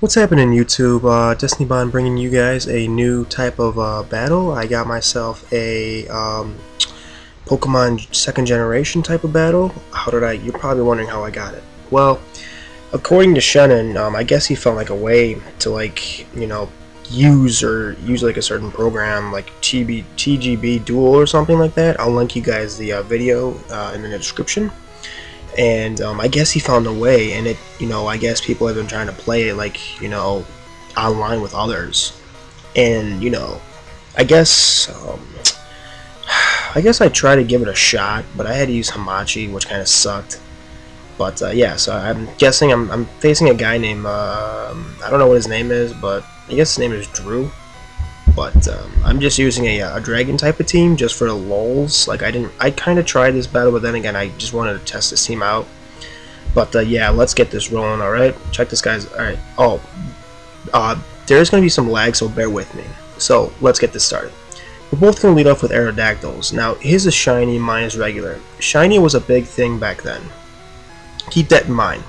What's happening, YouTube? Destiny Bond bringing you guys a new type of battle. I got myself a Pokemon second generation type of battle. How did I? You're probably wondering how I got it. Well, according to Shannon, I guess he found like a way to use like a certain program like TGB Dual or something like that. I'll link you guys the video in the description. And I guess he found a way, and I guess people have been trying to play it online with others, and I guess I tried to give it a shot, but I had to use Hamachi, which kind of sucked. But yeah, so I'm guessing I'm facing a guy named I don't know what his name is, but I guess his name is Drew. But I'm just using a dragon type of team just for the lulz. I kind of tried this battle, but then again I just wanted to test this team out. But yeah, let's get this rolling. Alright, check this guy's. Alright, there's going to be some lag, so bear with me. So let's get this started. We're both going to lead off with Aerodactyls. Now his is shiny, mine is regular. Shiny was a big thing back then. Keep that in mind.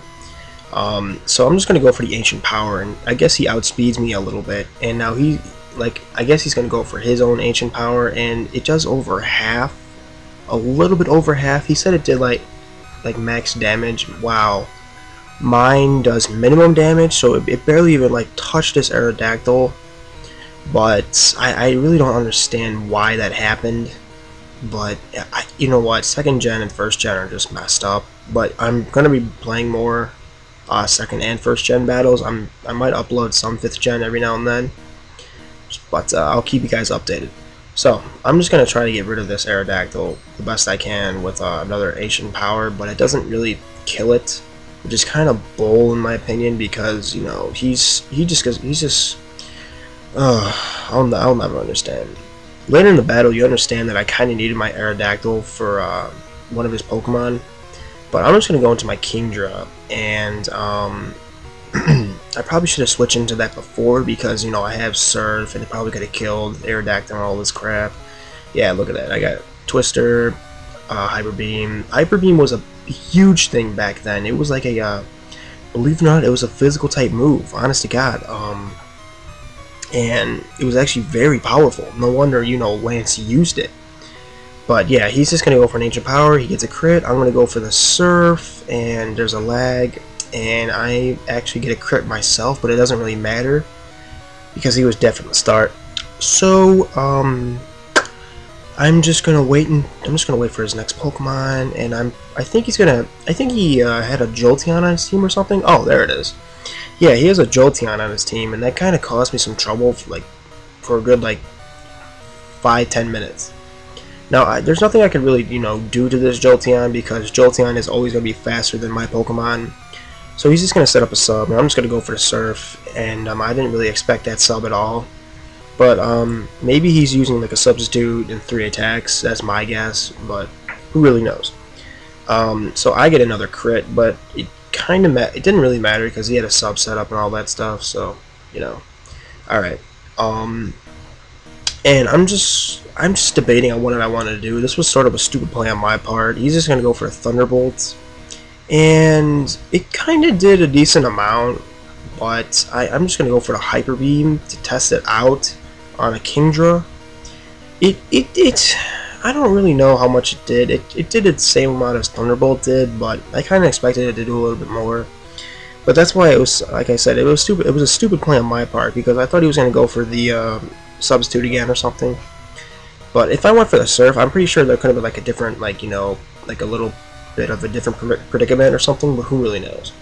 So I'm just going to go for the ancient power, and I guess he outspeeds me a little bit, and now I guess he's going to go for his own ancient power, and it does over half, a little bit over half. He said it did like max damage. Wow. Mine does minimum damage, so it barely even touched this Aerodactyl, but I really don't understand why that happened. But you know what, second gen and first gen are just messed up. But I'm going to be playing more second and first gen battles. I might upload some 5th gen every now and then, but I'll keep you guys updated. So I'm just going to try to get rid of this Aerodactyl the best I can with another ancient power, but it doesn't really kill it, which is kind of bull in my opinion, because I'll never understand. Later in the battle you understand that I kind of needed my Aerodactyl for one of his Pokemon, but I'm just going to go into my Kingdra, and I probably should have switched into that before, because I have Surf, and it probably could have killed Aerodactyl and all this crap. Yeah, look at that. I got Twister, Hyper Beam. Hyper Beam was a huge thing back then. It was like a, believe it or not, it was a physical type move, honest to God. And it was actually very powerful. No wonder, Lance used it. But yeah, he's just going to go for an ancient power. He gets a crit. I'm going to go for the Surf, and there's a lag, and I actually get a crit myself, but it doesn't really matter because he was dead from the start. So I'm just gonna wait for his next Pokemon, and I think he had a Jolteon on his team or something. Oh, there it is. Yeah, he has a Jolteon on his team, and that kind of caused me some trouble for a good 5-10 minutes. Now there's nothing I could really do to this Jolteon, because Jolteon is always gonna be faster than my Pokemon. So he's just going to set up a sub, and I'm just going to go for the Surf, and I didn't really expect that sub at all. But maybe he's using a substitute and 3 attacks, that's my guess, but who really knows. So I get another crit, but it didn't really matter because he had a sub set up and all that stuff, so, Alright. And I'm just debating on what I wanted to do. This was sort of a stupid play on my part. He's just going to go for a Thunderbolt. And it kind of did a decent amount, but I'm just going to go for the Hyper Beam to test it out on a Kingdra. I don't really know how much it did. It did the same amount as Thunderbolt did, but I kind of expected it to do a little bit more. But that's why it was, like I said, it was stupid. It was a stupid play on my part, because I thought he was going to go for the substitute again or something. But if I went for the Surf, I'm pretty sure there could have been a different, a little bit of a different predicament or something, but who really knows.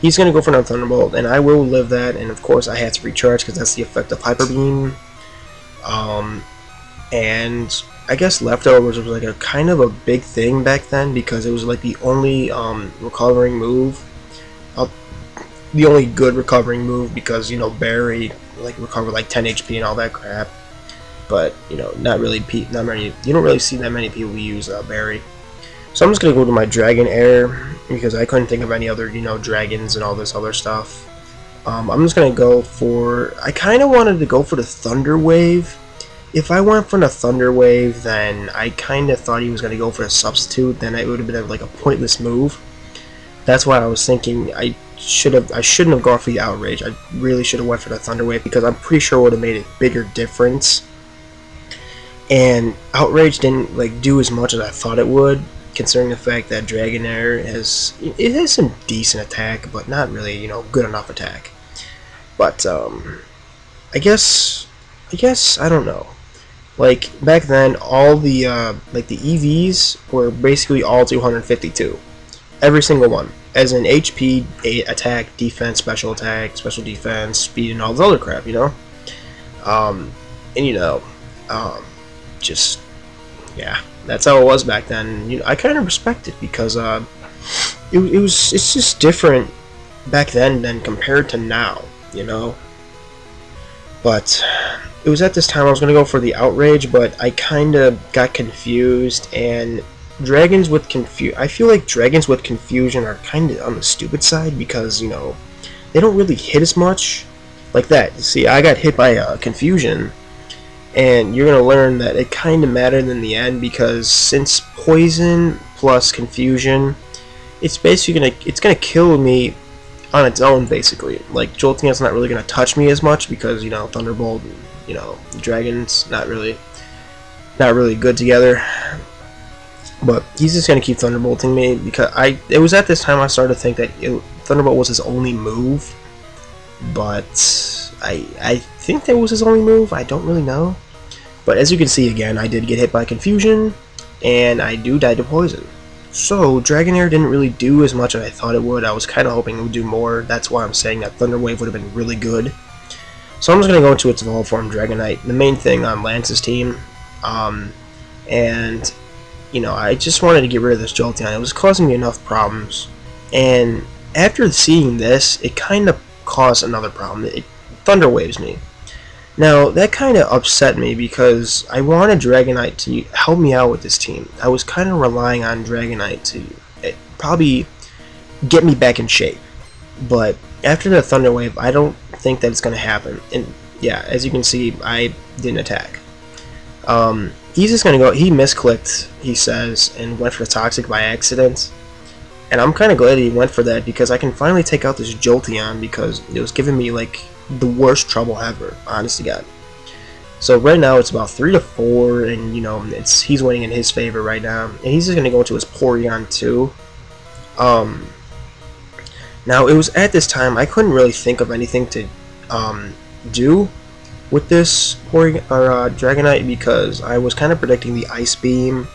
He's going to go for another Thunderbolt, and I will live that, and of course I had to recharge because that's the effect of Hyper Beam. And I guess Leftovers was a kind of a big thing back then, because it was the only recovering move, the only good recovering move, because Barry recovered 10 HP and all that crap. But not many. You don't really see that many people use Barry. So I'm just going to go to my Dragon Air, because I couldn't think of any other, dragons and all this other stuff. I'm just going to go for, I kind of wanted to go for the Thunder Wave. If I went for the Thunder Wave, then I kind of thought he was going to go for a substitute, then it would have been a pointless move. That's why I was thinking, I shouldn't have gone for the Outrage. I really should have went for the Thunder Wave because I'm pretty sure it would have made a bigger difference. And Outrage didn't like do as much as I thought it would, considering the fact that Dragonair has some decent attack, but not really, you know, good enough attack. But I guess I don't know. Like back then, all the like the EVs were basically all 252, every single one, as in HP, attack, defense, special attack, special defense, speed, and all this other crap, you know. And you know, just yeah, that's how it was back then. You know, I kind of respect it because it's just different back then than compared to now, you know. But it was at this time I was going to go for the Outrage, but I kind of got confused, and Dragons with I feel like Dragons with Confusion are kind of on the stupid side because, you know, they don't really hit as much like that. See, I got hit by Confusion, and you're going to learn that it kind of mattered in the end because since Poison plus Confusion, it's basically it's going to kill me on its own, basically. Like, Jolteon's not really going to touch me as much because, you know, Thunderbolt and, you know, Dragon's not really good together. But he's just going to keep Thunderbolting me because it was at this time I started to think that Thunderbolt was his only move. But I think that was his only move. I don't really know. But as you can see, again, I did get hit by Confusion, and I do die to Poison. So, Dragonair didn't really do as much as I thought it would. I was kind of hoping it would do more. That's why I'm saying that Thunder Wave would have been really good. So I'm just going to go into its Evolved form, Dragonite, the main thing on Lance's team. And, you know, I just wanted to get rid of this Jolteon. It was causing me enough problems. And after seeing this, it kind of caused another problem. It Thunder Waves me. Now, that kind of upset me because I wanted Dragonite to help me out with this team. I was kind of relying on Dragonite to probably get me back in shape. But after the Thunder Wave, I don't think that it's going to happen. And yeah, as you can see, I didn't attack. He's just going to go, he misclicked, he says, and went for the Toxic by accident. And I'm kind of glad he went for that because I can finally take out this Jolteon because it was giving me like the worst trouble ever, honest to God. So right now it's about 3-4, and you know he's winning in his favor right now, and he's just gonna go into his Porygon too. Now it was at this time I couldn't really think of anything to do with this Dragonite because I was kind of predicting the Ice Beam.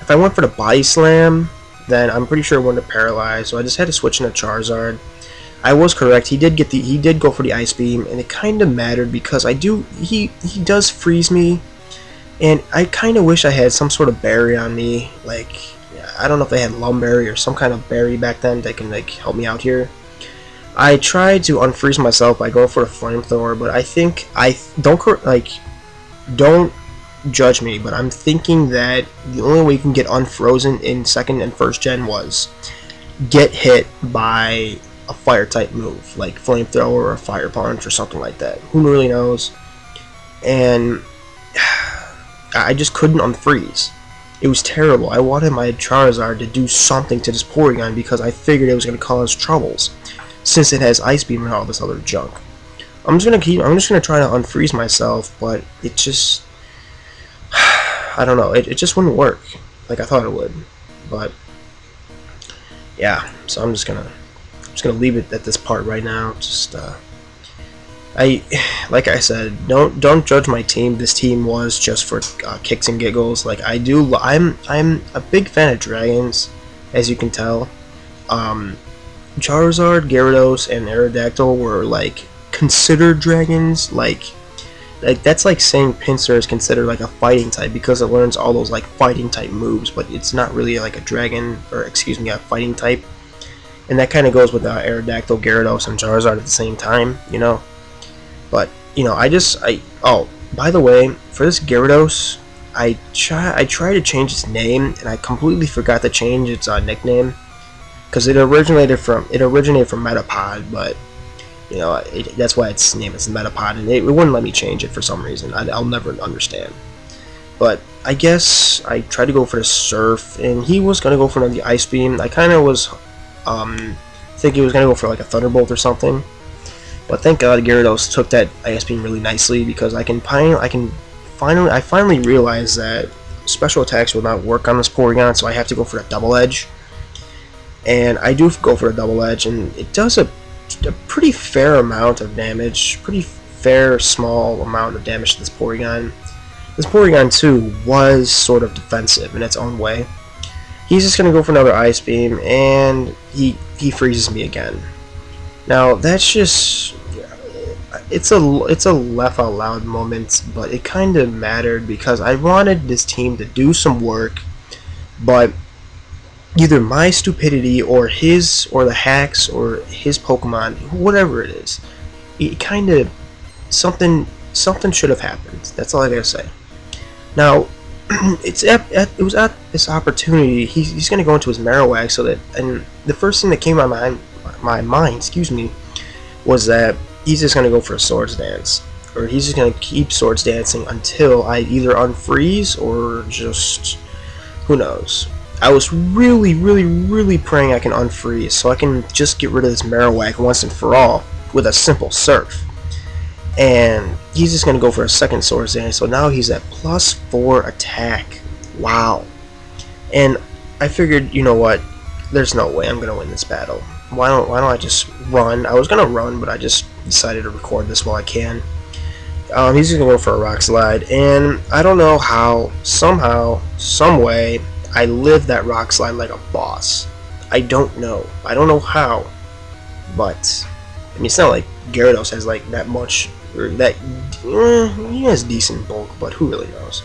If I went for the Body Slam, then I'm pretty sure it wouldn't have paralyzed, so I just had to switch into Charizard. I was correct. He did go for the Ice Beam, and it kind of mattered because he does freeze me, and I kind of wish I had some sort of berry on me. Like, I don't know if they had Lumberry or some kind of berry back then that can like help me out here. I tried to unfreeze myself by going for a Flamethrower, but I think don't judge me, but I'm thinking that the only way you can get unfrozen in second and first gen was get hit by a fire type move like Flamethrower or Fire Punch or something like that. Who really knows? And I just couldn't unfreeze. It was terrible. I wanted my Charizard to do something to this Porygon because I figured it was going to cause troubles since it has Ice Beam and all this other junk. I'm just gonna try to unfreeze myself, but it just I don't know, it just wouldn't work like I thought it would. But yeah, so I'm just gonna leave it at this part right now. Just like I said, don't judge my team. This team was just for kicks and giggles. Like I'm a big fan of dragons, as you can tell. Charizard, Gyarados, and Aerodactyl were like considered dragons. Like that's like saying Pinsir is considered like a fighting type because it learns all those like fighting type moves, but it's not really like a dragon, or excuse me, a fighting type. And that kind of goes with Aerodactyl, Gyarados, and Charizard at the same time, you know. But you know, oh, by the way, for this Gyarados, I tried to change its name, and I completely forgot to change its nickname because it originated from Metapod, but you know, that's why its name is Metapod, and it wouldn't let me change it for some reason. I'll never understand. But I guess I tried to go for the Surf, and he was gonna go for the Ice Beam. I kind of was thinking he was gonna go for like a Thunderbolt or something. But thank God Gyarados took that Ice Beam really nicely, because I finally realized that special attacks will not work on this Porygon, so I have to go for a Double Edge. And I do go for a Double Edge, and it does a pretty fair amount of damage, pretty fair small amount of damage to this Porygon. This Porygon too was sort of defensive in its own way. He's just gonna go for another Ice Beam, and he freezes me again. Now that's just, it's a laugh out loud moment, but it kind of mattered because I wanted this team to do some work, but either my stupidity or his, or the hacks, or his Pokemon, whatever it is, it kind of, something should have happened. That's all I gotta say. Now it was at this opportunity. He's gonna go into his Marowak, so that, and the first thing that came to my mind, excuse me, was that he's just gonna go for a Swords Dance, or he's just gonna keep Swords Dancing until I either unfreeze or just, who knows. I was really praying I can unfreeze so I can just get rid of this Marowak once and for all with a simple Surf. And he's just gonna go for a second Swords Dance, so now he's at +4 attack. Wow. And I figured, you know what, there's no way I'm gonna win this battle. Why don't I just run? I was gonna run, but I just decided to record this while I can. He's just gonna go for a Rock Slide, and I don't know how, somehow, some way, I lived that Rock Slide like a boss. I don't know how, but I mean, it's not like Gyarados has like that much, or that, he has decent bulk, but who really knows.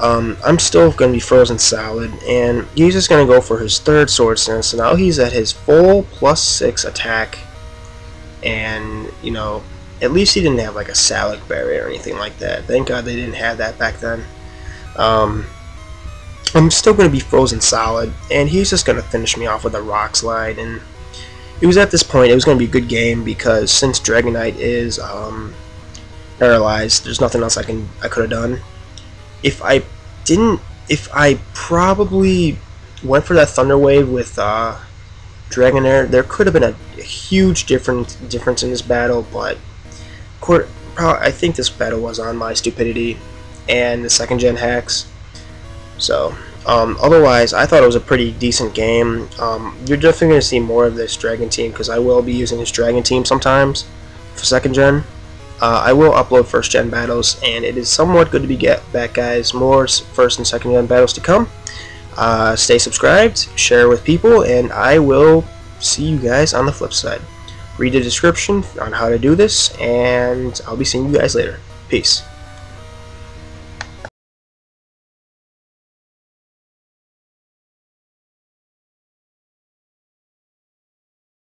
I'm still going to be frozen solid, and he's just going to go for his third Swords Dance, so now he's at his full +6 attack, and, you know, at least he didn't have like a Salic barrier or anything like that. Thank God they didn't have that back then. I'm still going to be frozen solid, and he's just going to finish me off with a Rock Slide, and it was at this point, it was going to be a good game, because since Dragonite is paralyzed, there's nothing else I could have done. If I probably went for that Thunder Wave with Dragonair, there could have been a huge difference in this battle, but I think this battle was on my stupidity and the second gen hacks. So otherwise, I thought it was a pretty decent game. You're definitely going to see more of this Dragon Team, because I will be using this Dragon Team sometimes for second gen. I will upload first gen battles, and it is somewhat good to be back, guys. More first and second gen battles to come. Stay subscribed, share with people, and I will see you guys on the flip side. Read the description on how to do this, and I'll be seeing you guys later. Peace.